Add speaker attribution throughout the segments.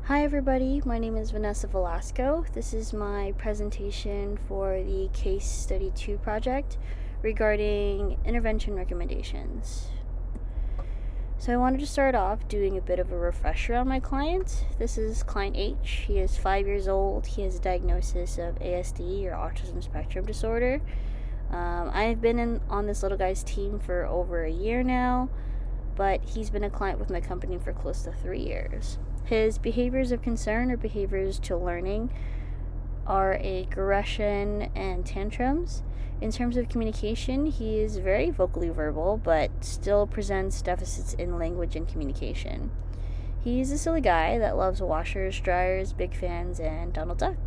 Speaker 1: Hi everybody, my name is Vanessa Velasco. This is my presentation for the Case Study 2 project regarding intervention recommendations. So I wanted to start off doing a bit of a refresher on my client. This is client H. He is 5 years old. He has a diagnosis of ASD or autism spectrum disorder. I've been on this little guy's team for over a year now, but he's been a client with my company for close to 3 years. His behaviors of concern or behaviors to learning are aggression and tantrums. In terms of communication, he is very vocally verbal, but still presents deficits in language and communication. He's a silly guy that loves washers, dryers, big fans, and Donald Duck.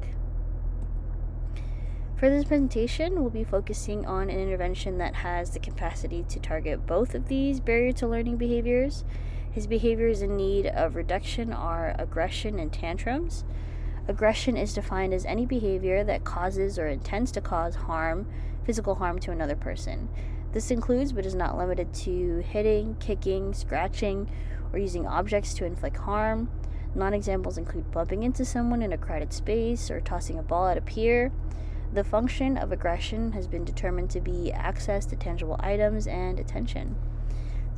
Speaker 1: For this presentation, we'll be focusing on an intervention that has the capacity to target both of these barrier to learning behaviors. His behaviors in need of reduction are aggression and tantrums. Aggression is defined as any behavior that causes or intends to cause harm, physical harm to another person. This includes, but is not limited to, hitting, kicking, scratching, or using objects to inflict harm. Non-examples include bumping into someone in a crowded space or tossing a ball at a pier. The function of aggression has been determined to be access to tangible items and attention.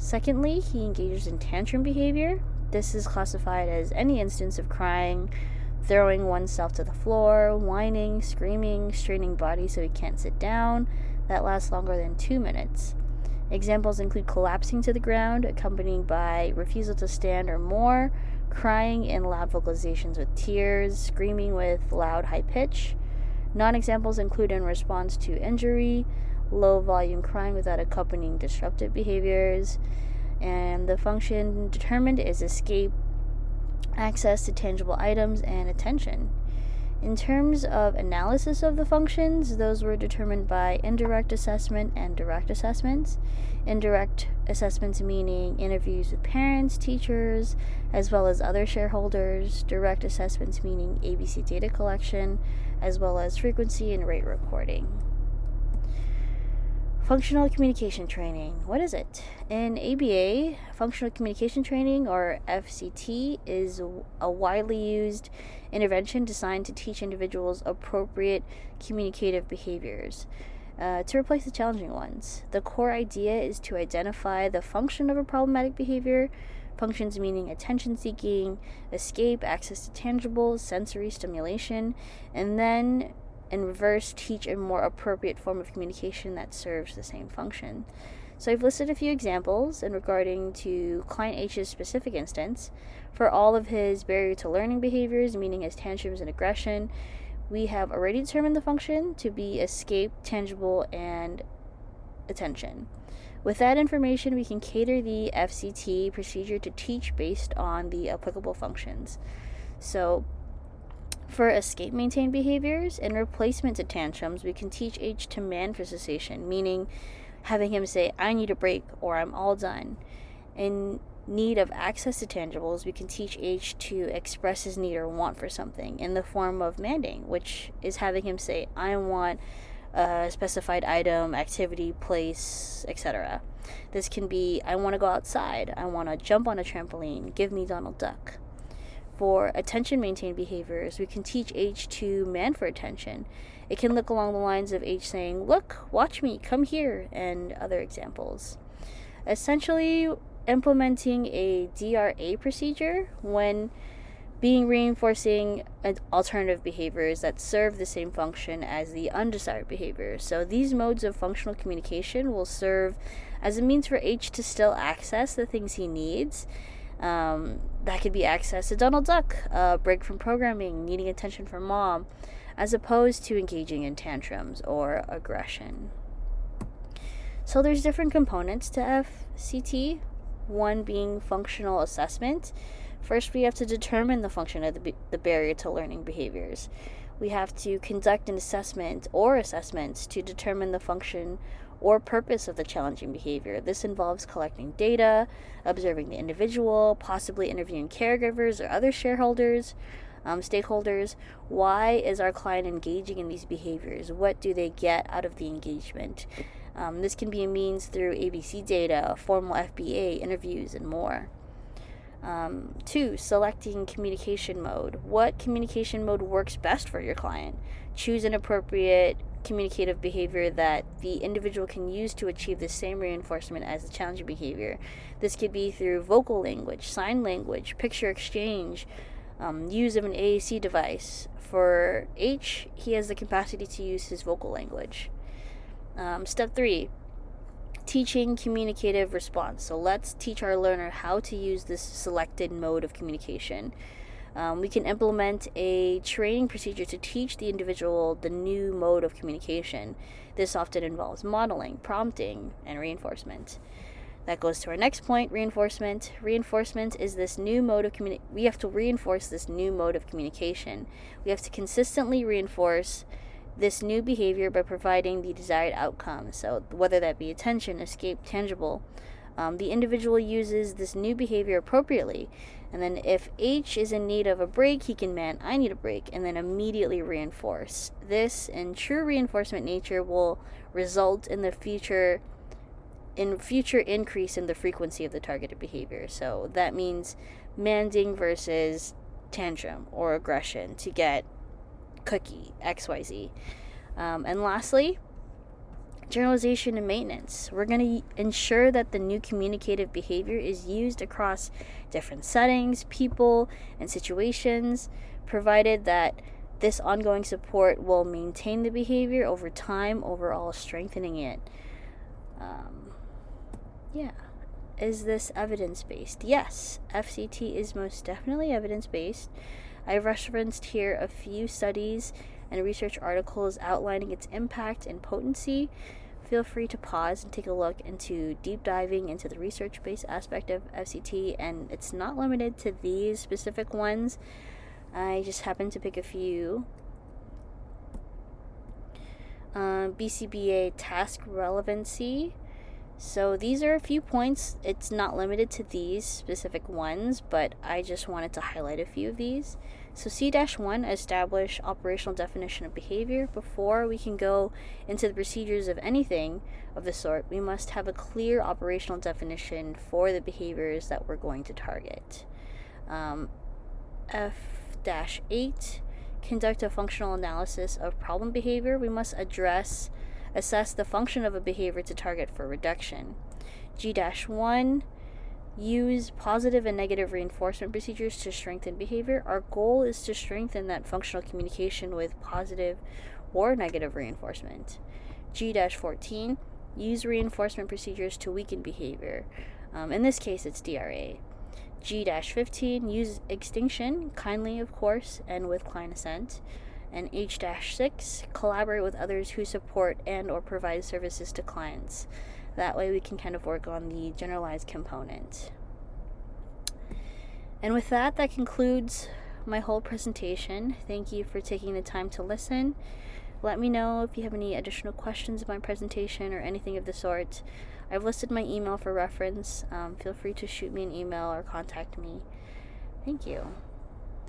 Speaker 1: Secondly, he engages in tantrum behavior. This is classified as any instance of crying, throwing oneself to the floor, whining, screaming, straining body so he can't sit down, that lasts longer than 2 minutes. Examples include collapsing to the ground, accompanied by refusal to stand or more, crying in loud vocalizations with tears, screaming with loud high pitch. Non-examples include in response to injury, low volume crying without accompanying disruptive behaviors, and the function determined is escape, access to tangible items, and attention. In terms of analysis of the functions, those were determined by indirect assessment and direct assessments. Indirect assessments meaning interviews with parents, teachers, as well as other shareholders. Direct assessments meaning ABC data collection, as well as frequency and rate recording. Functional communication training. What is it? In ABA, functional communication training, or FCT, is a widely used intervention designed to teach individuals appropriate communicative behaviors to replace the challenging ones. The core idea is to identify the function of a problematic behavior, functions meaning attention seeking, escape, access to tangible, sensory stimulation, and then in reverse, teach a more appropriate form of communication that serves the same function. So I've listed a few examples in regarding to client H's specific instance. For all of his barrier to learning behaviors, meaning his tantrums and aggression, we have already determined the function to be escape, tangible, and attention. With that information, we can cater the FCT procedure to teach based on the applicable functions. So for escape maintained behaviors, in replacement to tantrums, we can teach H to man for cessation, meaning having him say, I need a break, or I'm all done. In need of access to tangibles, we can teach H to express his need or want for something in the form of manding, which is having him say, I want a specified item, activity, place, etc. This can be, I want to go outside, I want to jump on a trampoline, give me Donald Duck. For attention-maintained behaviors, we can teach H to man for attention. It can look along the lines of H saying, look, watch me, come here, and other examples. Essentially, implementing a DRA procedure when being reinforcing alternative behaviors that serve the same function as the undesired behaviors. So these modes of functional communication will serve as a means for H to still access the things he needs. That could be access to Donald Duck, a break from programming, needing attention from mom, as opposed to engaging in tantrums or aggression. So there's different components to FCT, one being functional assessment. First, we have to determine the function of the barrier to learning behaviors. We have to conduct an assessment or assessments to determine the function or purpose of the challenging behavior. This involves collecting data, observing the individual, possibly interviewing caregivers or other shareholders, stakeholders. Why is our client engaging in these behaviors? What do they get out of the engagement? This can be a means through ABC data, formal FBA, interviews, and more. 2, selecting communication mode. What communication mode works best for your client? Choose an appropriate communicative behavior that the individual can use to achieve the same reinforcement as the challenging behavior. This could be through vocal language, sign language, picture exchange, use of an AAC device. For H, he has the capacity to use his vocal language. Step 3, teaching communicative response. So let's teach our learner how to use this selected mode of communication. We can implement a training procedure to teach the individual the new mode of communication. This often involves modeling, prompting, and reinforcement. That goes to our next point, reinforcement. Reinforcement is this new mode of we have to reinforce this new mode of communication. We have to consistently reinforce this new behavior by providing the desired outcome. So whether that be attention, escape, tangible, the individual uses this new behavior appropriately. And then if H is in need of a break, he can I need a break, and then immediately reinforce. This, in true reinforcement nature, will result in the future increase in the frequency of the targeted behavior. So that means manding versus tantrum or aggression to get cookie, XYZ. And lastly, generalization and maintenance. We're going to ensure that the new communicative behavior is used across different settings, people, and situations, provided that this ongoing support will maintain the behavior over time, overall strengthening it. Is this evidence-based? Yes, FCT is most definitely evidence-based. I've referenced here a few studies and research articles outlining its impact and potency. Feel free to pause and take a look into deep diving into the research-based aspect of FCT, and it's not limited to these specific ones. I just happened to pick a few. BCBA task relevancy. So these are a few points. It's not limited to these specific ones, but I just wanted to highlight a few of these. So C-1, establish operational definition of behavior. Before we can go into the procedures of anything of the sort, we must have a clear operational definition for the behaviors that we're going to target. F-8, conduct a functional analysis of problem behavior. We must assess the function of a behavior to target for reduction. G-1, use positive and negative reinforcement procedures to strengthen behavior. Our goal is to strengthen that functional communication with positive or negative reinforcement. G-14, use reinforcement procedures to weaken behavior. In this case, it's DRA. G-15, use extinction, kindly of course, and with client assent. And H-6, collaborate with others who support and or provide services to clients. That way we can kind of work on the generalized component. And with that concludes my whole presentation. Thank you for taking the time to listen. Let me know if you have any additional questions about my presentation or anything of the sort. I've listed my email for reference. Feel free to shoot me an email or contact me. Thank you.